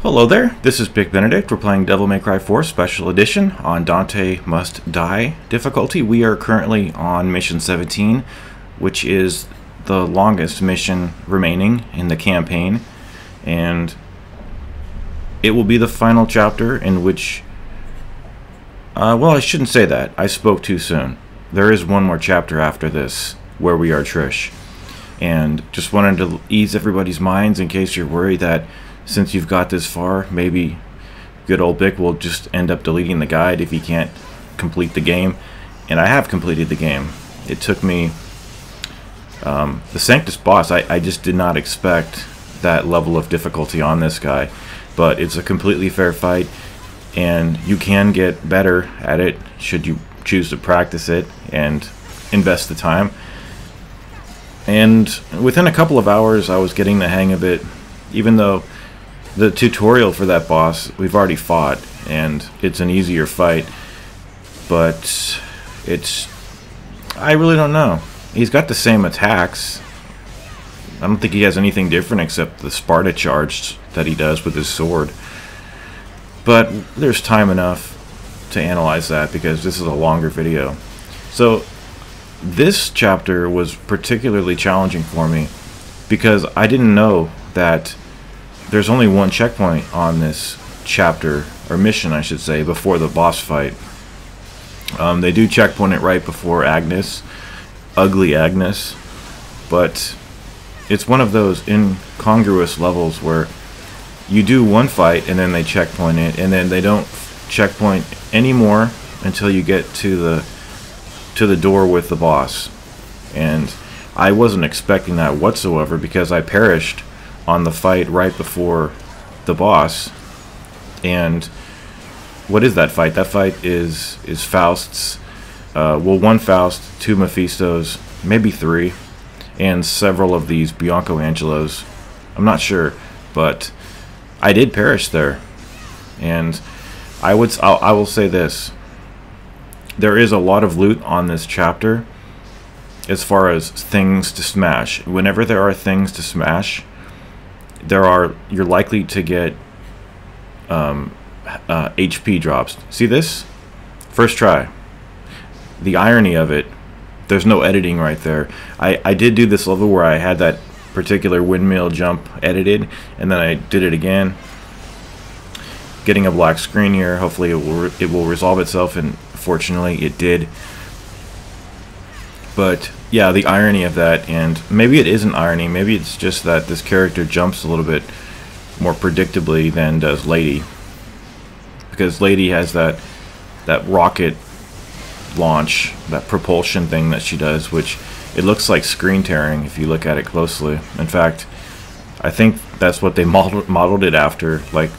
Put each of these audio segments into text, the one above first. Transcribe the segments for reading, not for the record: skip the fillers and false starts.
Hello there, this is Big Benedict. We're playing Devil May Cry 4 Special Edition on Dante Must Die difficulty. We are currently on Mission 17, which is the longest mission remaining in the campaign, and it will be the final chapter in which, well, I shouldn't say that. I spoke too soon. There is one more chapter after this, where we are Trish, and just wanted to ease everybody's minds in case you're worried that since you've got this far, maybe good old Bick will just end up deleting the guide if he can't complete the game. And I have completed the game. It took me the Sanctus boss. I just did not expect that level of difficulty on this guy, but it's a completely fair fight, and you can get better at it should you choose to practice it and invest the time. And within a couple of hours I was getting the hang of it, even though the tutorial for that boss we've already fought and it's an easier fight, but I really don't know. He's got the same attacks. I don't think he has anything different except the Sparta charge that he does with his sword, but there's time enough to analyze that because this is a longer video. So this chapter was particularly challenging for me because I didn't know that there's only one checkpoint on this chapter, or mission I should say, before the boss fight. They do checkpoint it right before Agnes, Ugly Agnes, but it's one of those incongruous levels where you do one fight and then they checkpoint it, and then they don't checkpoint anymore until you get to the door with the boss. And I wasn't expecting that whatsoever because I perished on the fight right before the boss. And what is that fight? That fight is Faust's, well, one Faust, two Mephistos, maybe three, and several of these Bianco Angelos. I'm not sure, but I did perish there. And I will say this: there is a lot of loot on this chapter as far as things to smash. Whenever there are things to smash, you're likely to get HP drops. See this? First try. The irony of it, there's no editing right there. I did do this level where I had that particular windmill jump edited, and then I did it again. Getting a black screen here. Hopefully it will resolve itself, and fortunately it did. But yeah, the irony of that, and maybe it isn't irony, maybe it's just that this character jumps a little bit more predictably than does Lady, because Lady has that rocket launch, that propulsion thing that she does, which it looks like screen tearing if you look at it closely. In fact, I think that's what they modeled it after, like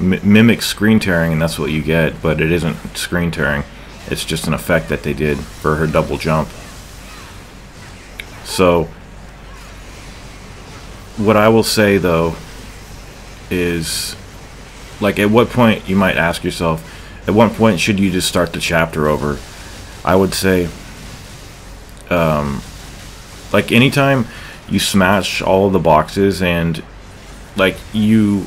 mimic screen tearing, and that's what you get, but it isn't screen tearing. It's just an effect that they did for her double jump. So what I will say though is, like, at what point, you might ask yourself, at what point should you just start the chapter over? I would say like anytime you smash all of the boxes and like you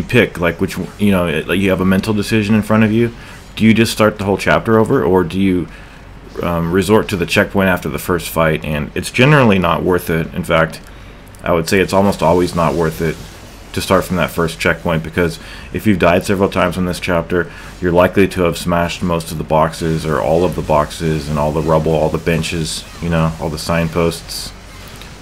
pick like which, you know, like you have a mental decision in front of you, do you just start the whole chapter over, or do you resort to the checkpoint after the first fight? And it's generally not worth it. In fact, I would say it's almost always not worth it to start from that first checkpoint, because if you've died several times in this chapter, you're likely to have smashed most of the boxes, or all of the boxes, and all the rubble, all the benches, you know, all the signposts,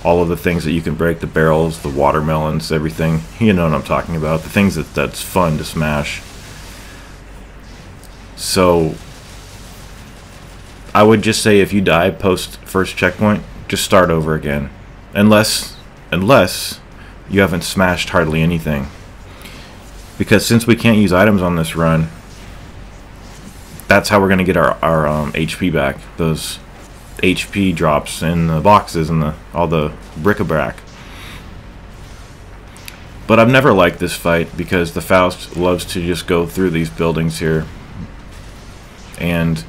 all of the things that you can break, the barrels, the watermelons, everything. You know what I'm talking about, the things that's fun to smash. So I would just say, if you die post first checkpoint, just start over again, unless you haven't smashed hardly anything, because since we can't use items on this run, that's how we're going to get our HP back, those HP drops in the boxes and all the bric-a-brac. But I've never liked this fight because the Faust loves to just go through these buildings here, and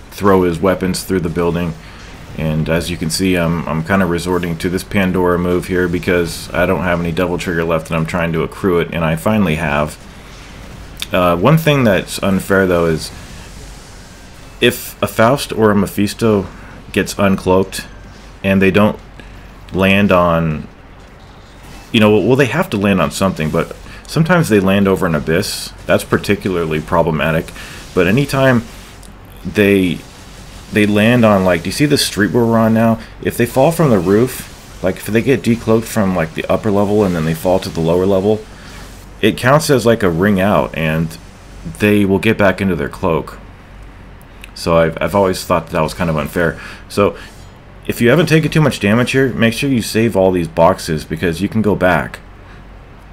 throw his weapons through the building. And as you can see, I'm kind of resorting to this Pandora move here because I don't have any double trigger left and I'm trying to accrue it, and I finally have. One thing that's unfair though is if a Faust or a Mephisto gets uncloaked and they don't land on, you know, well, they have to land on something, but sometimes they land over an abyss. That's particularly problematic. But anytime they land on, like, do you see the street where we're on now? If they fall from the roof, like if they get decloaked from like the upper level and then they fall to the lower level, it counts as like a ring out and they will get back into their cloak. So I've always thought that was kind of unfair. So if you haven't taken too much damage here, make sure you save all these boxes because you can go back.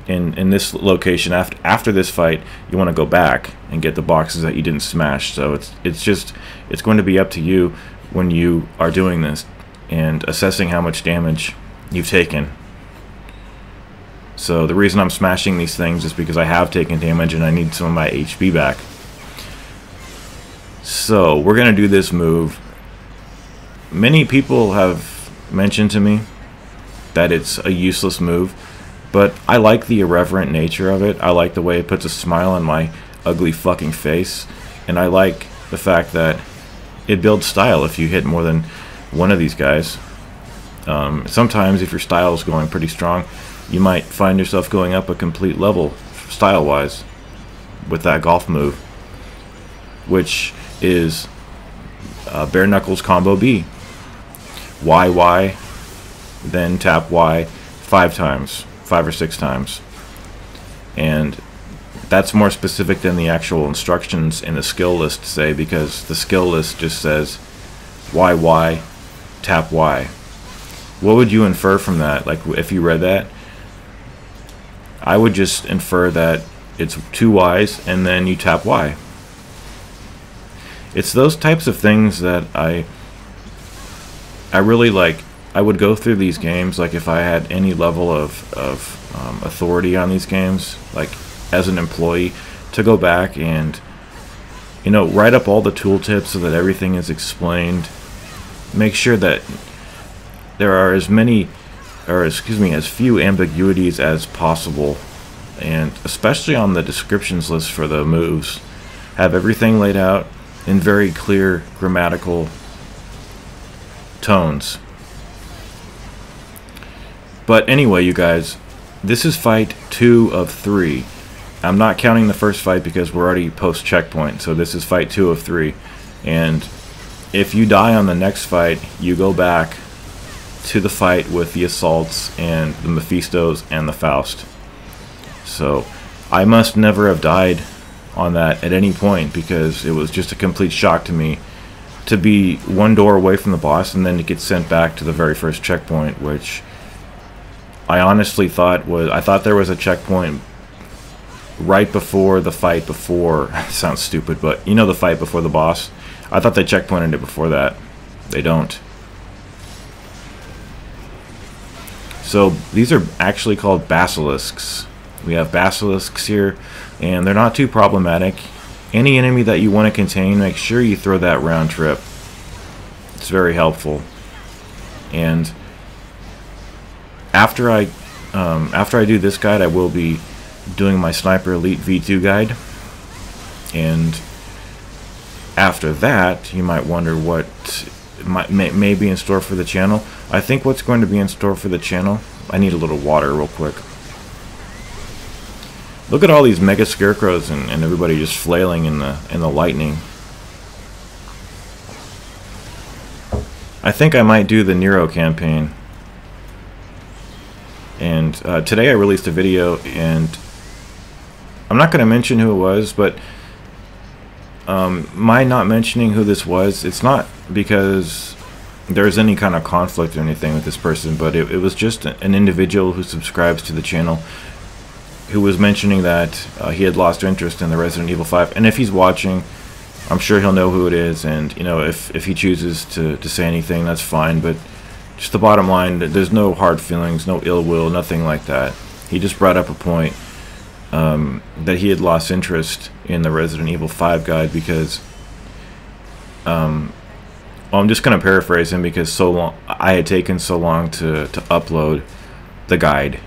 In this location, after this fight, you want to go back and get the boxes that you didn't smash. So it's going to be up to you when you are doing this and assessing how much damage you've taken. So the reason I'm smashing these things is because I have taken damage and I need some of my HP back. So we're going to do this move. Many people have mentioned to me that it's a useless move, but I like the irreverent nature of it. I like the way it puts a smile on my ugly fucking face, and I like the fact that it builds style if you hit more than one of these guys. Sometimes if your style is going pretty strong, you might find yourself going up a complete level style-wise with that golf move, which is bare knuckles combo B. Y, then tap Y 5 times. 5 or 6 times, and that's more specific than the actual instructions in the skill list say, because the skill list just says Y, tap Y. What would you infer from that? Like, if you read that, I would just infer that it's 2 Ys and then you tap Y. It's those types of things that I really like. I would go through these games, like if I had any level of authority on these games, like as an employee, to go back and, you know, write up all the tooltips so that everything is explained. Make sure that there are as few ambiguities as possible, and especially on the descriptions list for the moves, have everything laid out in very clear grammatical tones. But anyway, you guys, this is fight 2 of 3. I'm not counting the first fight because we're already post checkpoint, so this is fight 2 of 3. And if you die on the next fight, you go back to the fight with the assaults and the Mephistos and the Faust. So I must never have died on that at any point, because it was just a complete shock to me to be one door away from the boss and then to get sent back to the very first checkpoint, which I honestly thought there was a checkpoint right before the fight before. Sounds stupid, but you know, the fight before the boss. I thought they checkpointed it before that. They don't. So these are actually called basilisks. We have basilisks here, and they're not too problematic. Any enemy that you want to contain, make sure you throw that round trip. It's very helpful. And after I do this guide, I will be doing my Sniper Elite V2 guide, and after that, you might wonder what may be in store for the channel. I think what's going to be in store for the channel, I need a little water real quick. Look at all these mega scarecrows and everybody just flailing in the lightning. I think I might do the Nero campaign. And today I released a video, and I'm not going to mention who it was, but my not mentioning who this was, it's not because there's any kind of conflict or anything with this person, but it was just an individual who subscribes to the channel who was mentioning that he had lost interest in the Resident Evil 5. And if he's watching, I'm sure he'll know who it is, and you know, if he chooses to say anything, that's fine. But just the bottom line, there's no hard feelings, no ill will, nothing like that. He just brought up a point that he had lost interest in the Resident Evil 5 guide because well, I'm just going to paraphrase him because so long I had taken so long to upload the guide,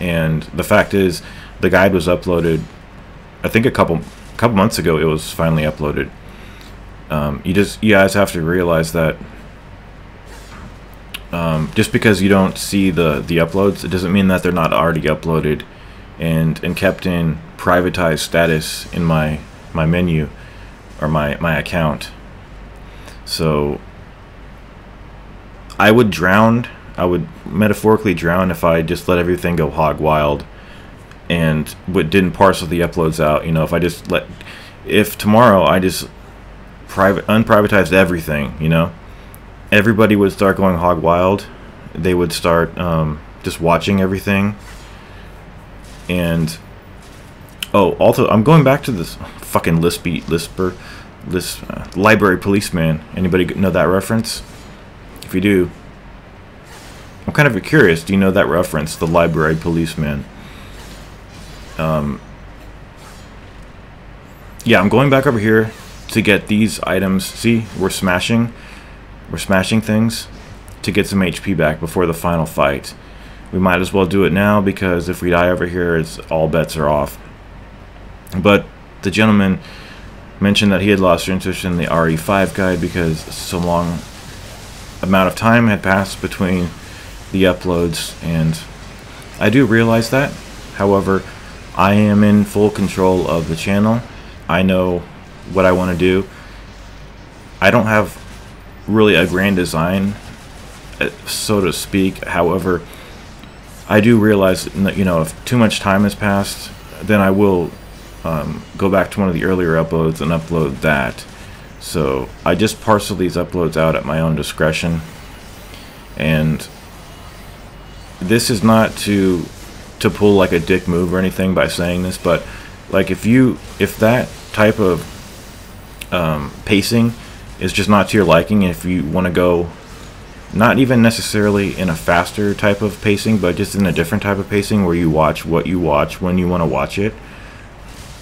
and the fact is the guide was uploaded, I think a couple months ago. It was finally uploaded. You guys have to realize that just because you don't see the uploads, it doesn't mean that they're not already uploaded and kept in privatized status in my menu or my account. So I would metaphorically drown if I just let everything go hog wild and didn't parcel the uploads out. You know, if tomorrow I just unprivatized everything, you know, everybody would start going hog wild. They would start just watching everything. And also, I'm going back to this fucking library policeman. Anybody know that reference? If you do, I'm kind of curious. Do you know that reference, the library policeman? Yeah, I'm going back over here to get these items. See, we're smashing things to get some HP back before the final fight. We might as well do it now, because if we die over here, all bets are off. But the gentleman mentioned that he had lost interest in the RE5 guide because so long amount of time had passed between the uploads, and I do realize that. However, I am in full control of the channel. I know what I want to do. I don't have really a grand design, so to speak. However, I do realize that, you know, if too much time has passed, then I will go back to one of the earlier uploads and upload that. So I just parcel these uploads out at my own discretion, and this is not to pull like a dick move or anything by saying this, but like if that type of pacing is just not to your liking, if you want to go not even necessarily in a faster type of pacing, but just in a different type of pacing where you watch what you watch when you want to watch it,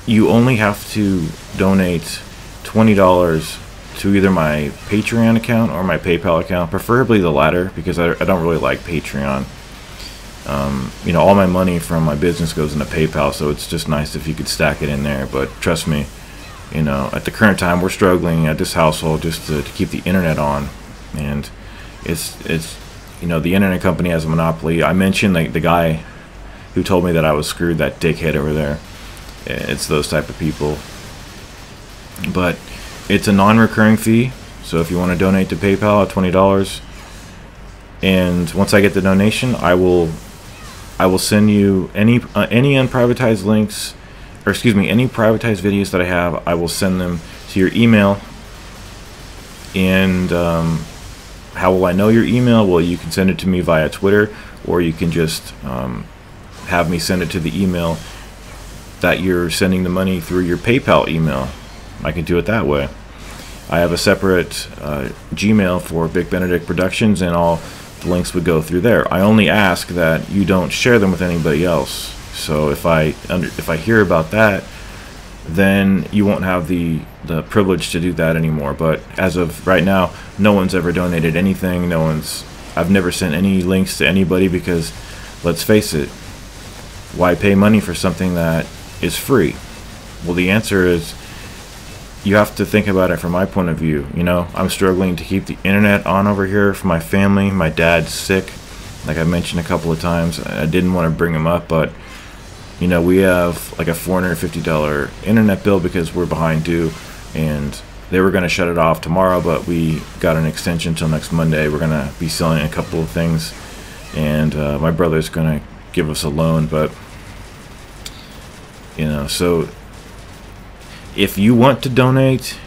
you only have to donate $20 to either my Patreon account or my PayPal account, preferably the latter, because I don't really like Patreon. You know, all my money from my business goes into PayPal, so it's just nice if you could stack it in there. But trust me, you know, at the current time, we're struggling at this household just to keep the internet on, and it's you know, the internet company has a monopoly. I mentioned the guy who told me that I was screwed, that dickhead over there. It's those type of people. But it's a non-recurring fee, so if you want to donate to PayPal at $20, and once I get the donation, I will send you any unprivatized links, or excuse me, any privatized videos that I have. I will send them to your email. And how will I know your email? Well, you can send it to me via Twitter, or you can just have me send it to the email that you're sending the money through your PayPal email. I can do it that way. I have a separate Gmail for Big Benedict Productions, and all the links would go through there. I only ask that you don't share them with anybody else. So if I hear about that, then you won't have the privilege to do that anymore. But as of right now, no one's ever donated anything. I've never sent any links to anybody, because let's face it, why pay money for something that is free? Well, the answer is, you have to think about it from my point of view. You know, I'm struggling to keep the internet on over here for my family. My dad's sick, like I mentioned a couple of times. I didn't want to bring him up, but you know, we have like a $450 internet bill because we're behind due, and they were going to shut it off tomorrow, but we got an extension till next Monday. We're going to be selling a couple of things, and my brother's going to give us a loan. But you know, so if you want to donate,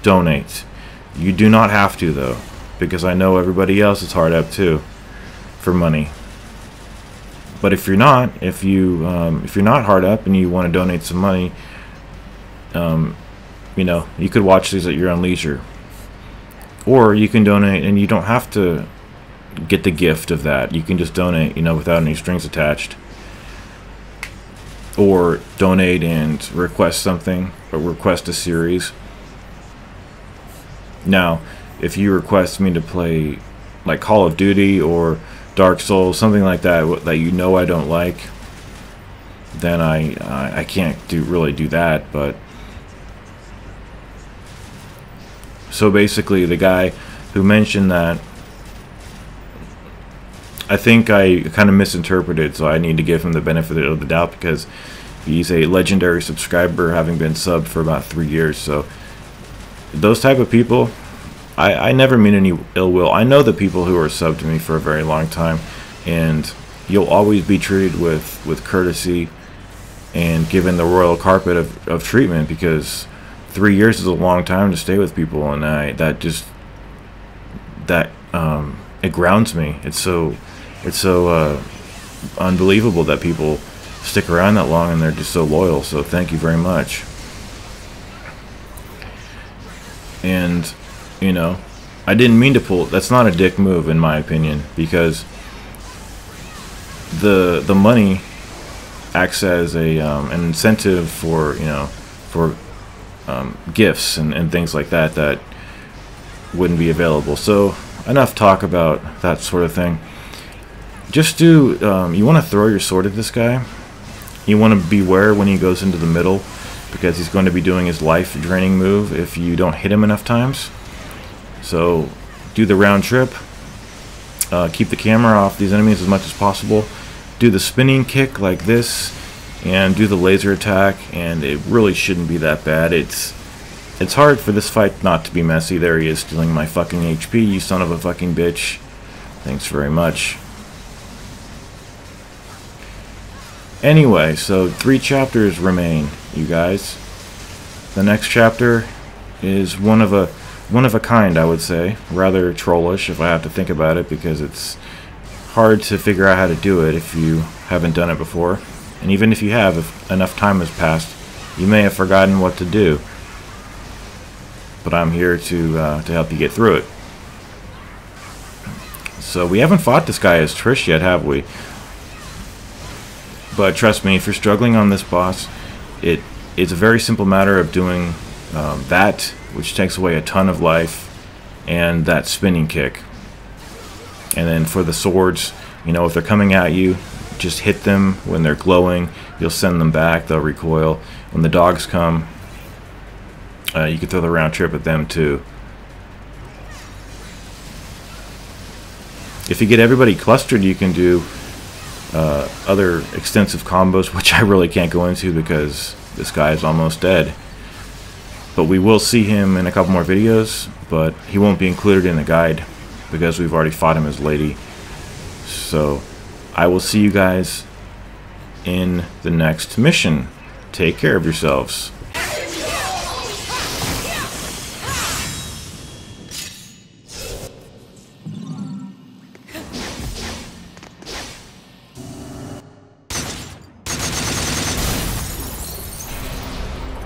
donate. You do not have to, though, because I know everybody else is hard up too for money. But if you're not, if you're not hard up and you want to donate some money, you know, you could watch these at your own leisure, or you can donate and you don't have to get the gift of that. You can just donate, you know, without any strings attached. Or donate and request something, or request a series. Now, if you request me to play like Call of Duty or Dark Souls, something like that, that you know I don't like, then I can't really do that. But so basically, the guy who mentioned that, I think I kind of misinterpreted, so I need to give him the benefit of the doubt, because he's a legendary subscriber, having been subbed for about 3 years. So those type of people, I never mean any ill will. I know the people who are subbed to me for a very long time, and you'll always be treated with courtesy and given the royal carpet of treatment, because 3 years is a long time to stay with people, and it grounds me. It's so unbelievable that people stick around that long and they're just so loyal. So thank you very much. And you know, I didn't mean to pull. That's not a dick move, in my opinion, because the money acts as an incentive for, you know, for gifts and things like that that wouldn't be available. So enough talk about that sort of thing. Just do, you want to throw your sword at this guy. You want to beware when he goes into the middle, because he's going to be doing his life draining move if you don't hit him enough times. So do the round trip, keep the camera off these enemies as much as possible, do the spinning kick like this, and do the laser attack, and it really shouldn't be that bad. It's hard for this fight not to be messy. There he is, stealing my fucking HP, you son of a fucking bitch. Thanks very much. Anyway, so 3 chapters remain, you guys. The next chapter is one of a kind, I would say. Rather trollish, if I have to think about it, because it's hard to figure out how to do it if you haven't done it before. And even if you have, if enough time has passed, you may have forgotten what to do. But I'm here to help you get through it. So we haven't fought this guy as Trish yet, have we? But trust me, if you're struggling on this boss, it's a very simple matter of doing that, which takes away a ton of life, and that spinning kick. And then for the swords, you know, if they're coming at you, just hit them when they're glowing. You'll send them back, they'll recoil. When the dogs come, you can throw the round trip at them too. If you get everybody clustered, you can do other extensive combos, which I really can't go into because this guy is almost dead. But we will see him in a couple more videos, but he won't be included in the guide because we've already fought him as Lady. So I will see you guys in the next mission. Take care of yourselves.